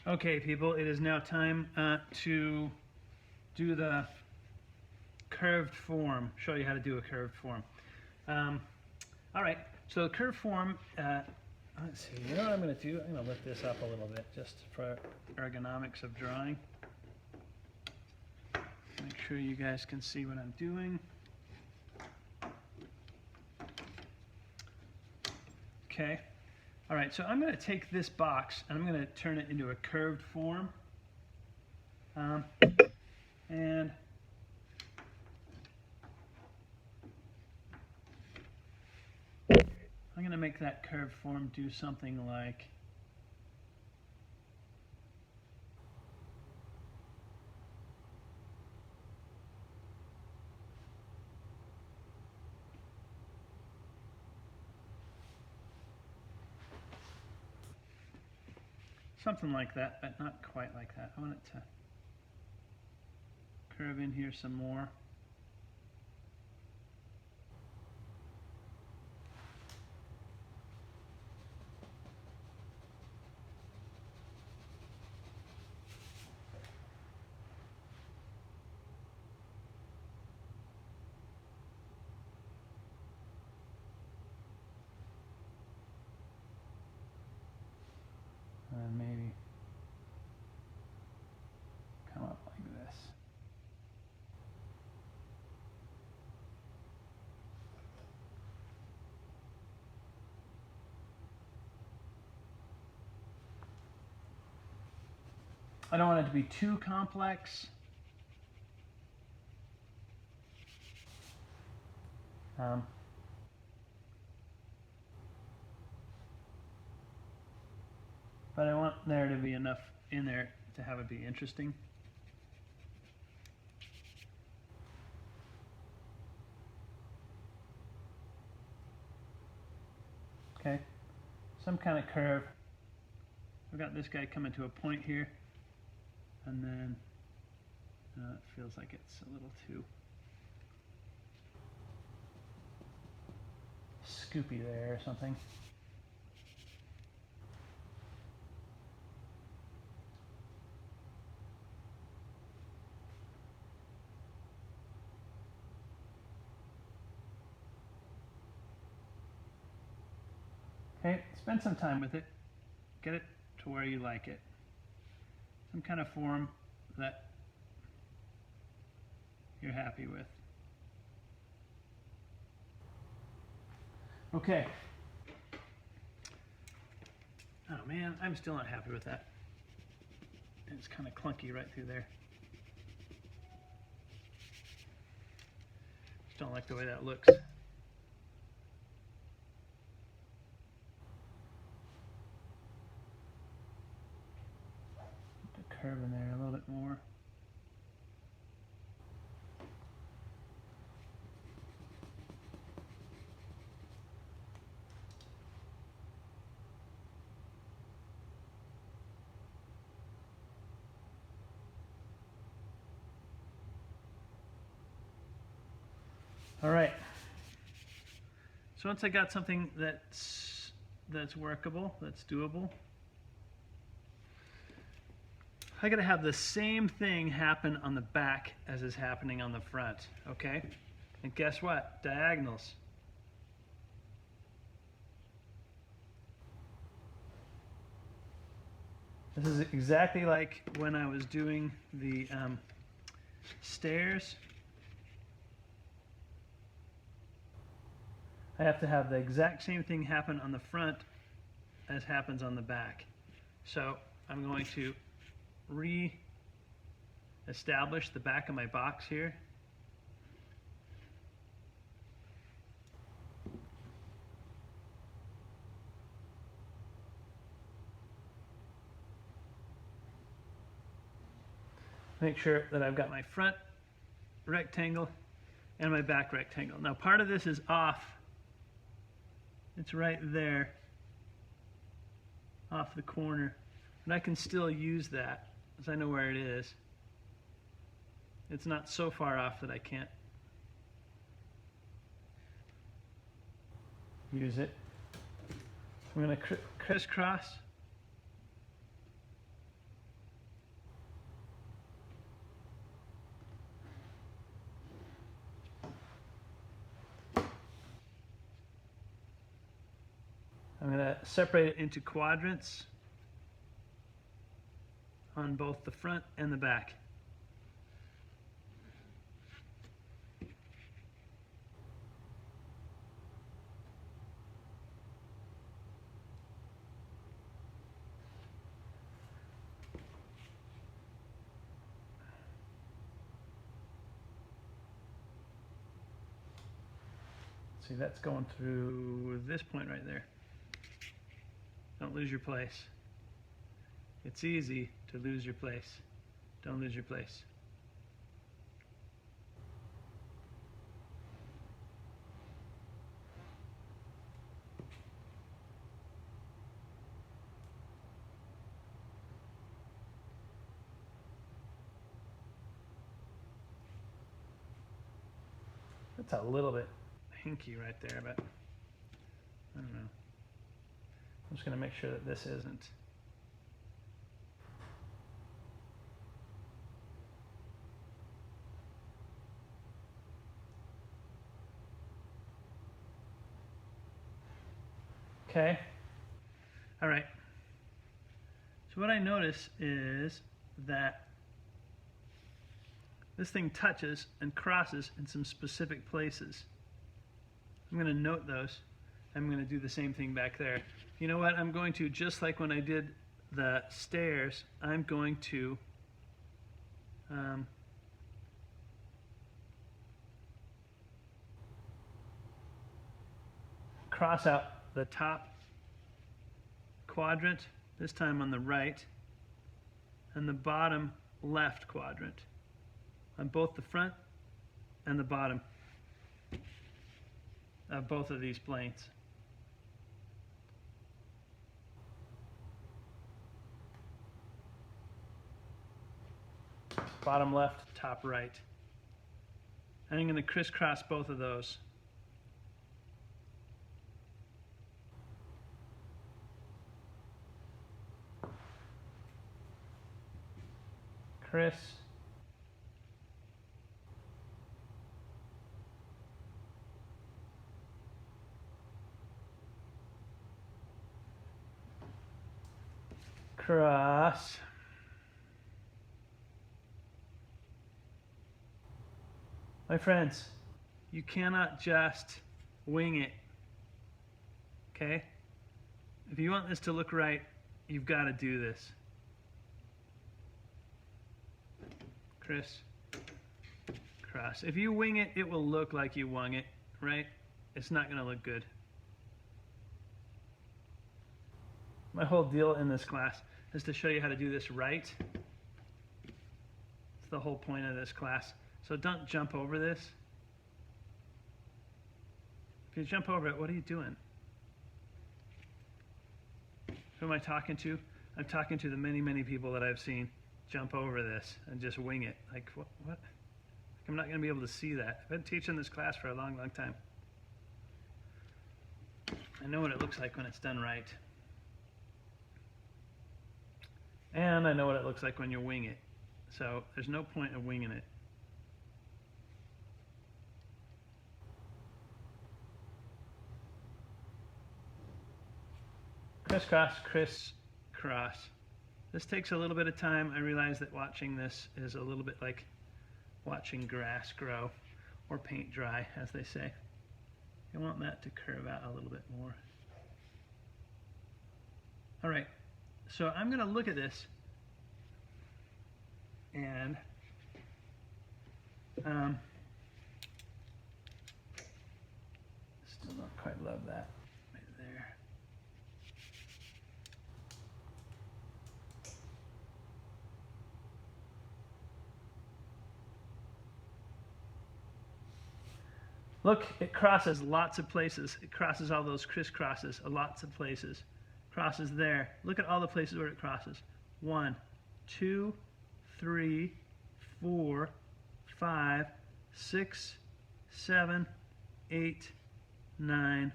Okay, people, it is now time to do the curved form, show you how to do a curved form. All right, so the curved form, let's see, you know what I'm going to do? I'm going to lift this up a little bit just for ergonomics of drawing. Make sure you guys can see what I'm doing. Okay. All right, so I'm going to take this box and I'm going to turn it into a curved form. And I'm going to make that curved form do something like something like that, but not quite like that. I want it to curve in here some more. And maybe come up like this. I don't want it to be too complex. But I want there to be enough in there to have it be interesting. Okay, some kind of curve. I've got this guy coming to a point here, and then it feels like it's a little too scoopy there or something. Okay, spend some time with it. Get it to where you like it. Some kind of form that you're happy with. Okay. Oh man, I'm still not happy with that. It's kind of clunky right through there. Just don't like the way that looks. Put the curve in there a little bit more. All right. So once I got something that's workable, that's doable, I gotta have the same thing happen on the back as is happening on the front, okay? And guess what? Diagonals. This is exactly like when I was doing the stairs. I have to have the exact same thing happen on the front as happens on the back. So I'm going to re-establish the back of my box here. Make sure that I've got my front rectangle and my back rectangle. Now part of this is off. It's right there, off the corner. But I can still use that, because I know where it is. It's not so far off that I can't use it. I'm going to crisscross going to separate it into quadrants on both the front and the back. See, that's going through this point right there. Don't lose your place. It's easy to lose your place. Don't lose your place. That's a little bit hinky right there, but I don't know. I'm just going to make sure that this isn't. Okay. All right. So what I notice is that this thing touches and crosses in some specific places. I'm going to note those. I'm going to do the same thing back there. You know what? I'm going to, just like when I did the stairs, I'm going to cross out the top quadrant, this time on the right, and the bottom left quadrant on both the front and the bottom of both of these planes. Bottom left, top right. And I'm going to crisscross both of those. Criss. Cross. My friends, you cannot just wing it, okay? If you want this to look right, you've got to do this. Criss, cross. If you wing it, it will look like you wung it, right? It's not going to look good. My whole deal in this class is to show you how to do this right. It's the whole point of this class. So don't jump over this. If you jump over it, what are you doing? Who am I talking to? I'm talking to the many, many people that I've seen jump over this and just wing it. Like, what? Like, I'm not going to be able to see that. I've been teaching this class for a long, long time. I know what it looks like when it's done right. And I know what it looks like when you wing it. So there's no point in winging it. Crisscross, crisscross. This takes a little bit of time. I realize that watching this is a little bit like watching grass grow or paint dry, as they say. You want that to curve out a little bit more. All right, so I'm going to look at this and still don't quite love that right there. Look, it crosses lots of places. It crosses all those crisscrosses, lots of places. Crosses there. Look at all the places where it crosses. 1, 2, 3, 4, 5, 6, 7, 8, 9,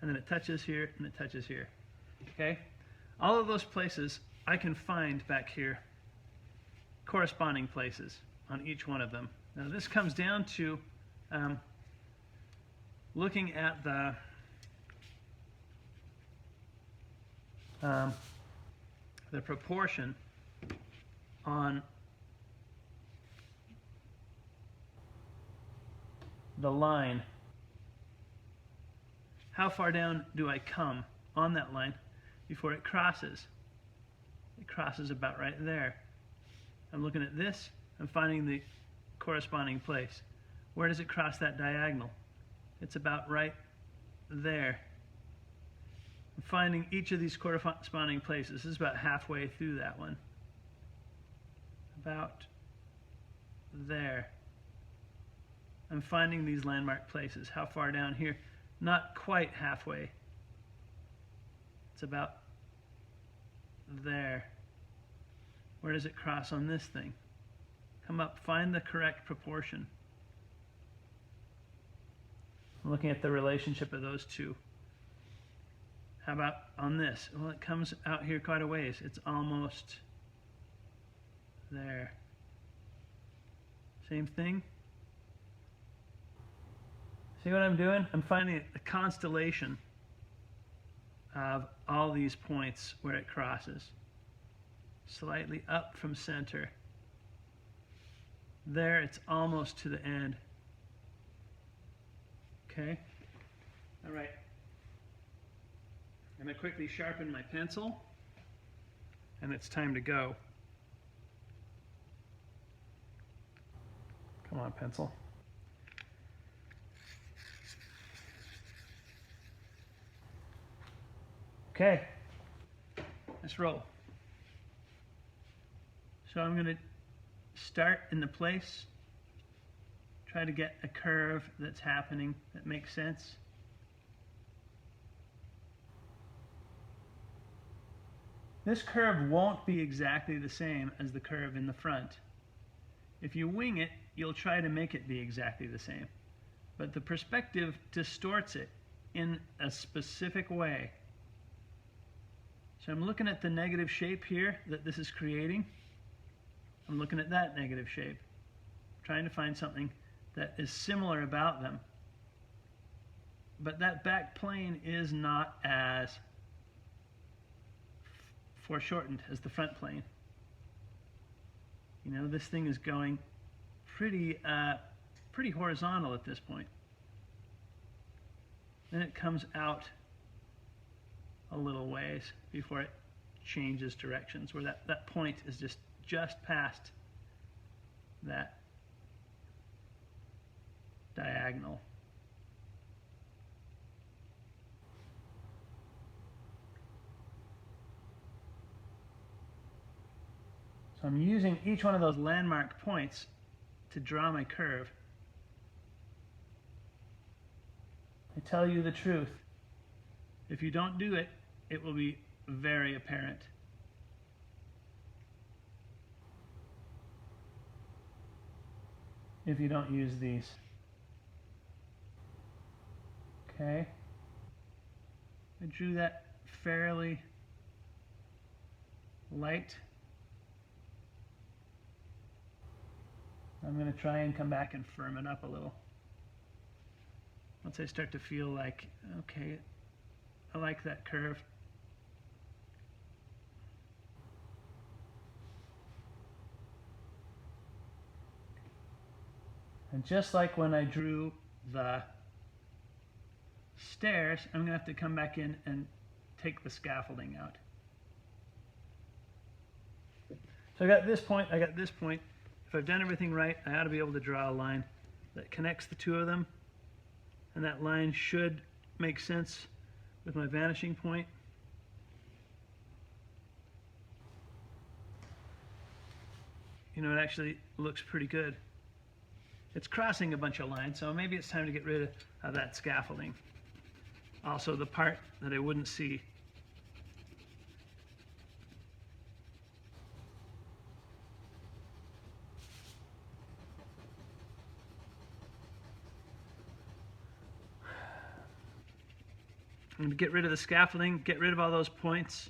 and then it touches here and it touches here. Okay? All of those places I can find back here corresponding places on each one of them. Now this comes down to looking at the proportion on the line. How far down do I come on that line before it crosses? It crosses about right there. I'm looking at this, I'm finding the corresponding place. Where does it cross that diagonal? It's about right there. I'm finding each of these corresponding places. This is about halfway through that one. About there. I'm finding these landmark places. How far down here? Not quite halfway. It's about there. Where does it cross on this thing? Come up, find the correct proportion. I'm looking at the relationship of those two. How about on this? Well, it comes out here quite a ways. It's almost there. Same thing. See what I'm doing? I'm finding a constellation of all these points where it crosses. Slightly up from center. There, it's almost to the end. Okay? All right. I'm going to quickly sharpen my pencil, and it's time to go. Come on, pencil. Okay, let's roll. So I'm going to start in the place, try to get a curve that's happening that makes sense. This curve won't be exactly the same as the curve in the front. If you wing it, you'll try to make it be exactly the same. But the perspective distorts it in a specific way. So I'm looking at the negative shape here that this is creating. I'm looking at that negative shape, trying to find something that is similar about them. But that back plane is not as foreshortened as the front plane. You know, this thing is going pretty horizontal at this point. Then it comes out a little ways before it changes directions, where that point is just past that diagonal. So I'm using each one of those landmark points to draw my curve. I tell you the truth. If you don't do it, it will be very apparent. If you don't use these. Okay. I drew that fairly light. I'm going to try and come back and firm it up a little. Once I start to feel like, okay, I like that curve. And just like when I drew the stairs, I'm going to have to come back in and take the scaffolding out. So I got this point, I got this point. If I've done everything right, I ought to be able to draw a line that connects the two of them. And that line should make sense with my vanishing point. You know, it actually looks pretty good. It's crossing a bunch of lines, so maybe it's time to get rid of that scaffolding. Also the part that I wouldn't see. I'm going to get rid of the scaffolding, get rid of all those points,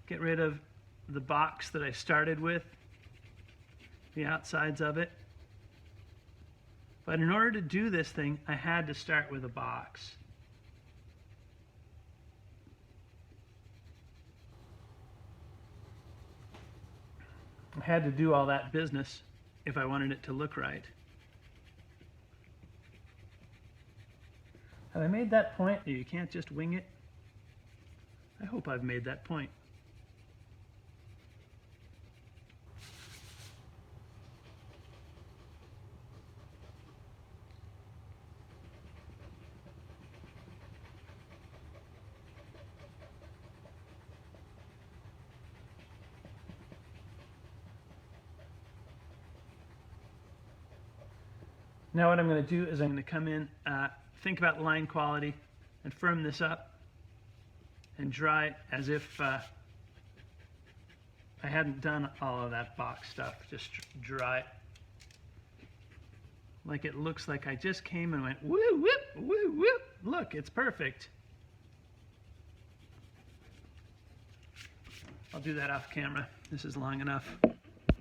get rid of the box that I started with, the outsides of it. But in order to do this thing, I had to start with a box. I had to do all that business if I wanted it to look right. Have I made that point? You can't just wing it. I hope I've made that point. Now what I'm going to do is I'm going to come in, think about line quality, and firm this up and dry it as if I hadn't done all of that box stuff. Just dry it like it looks like I just came and went woo whoop woo whoop. Look, it's perfect. I'll do that off camera. This is long enough.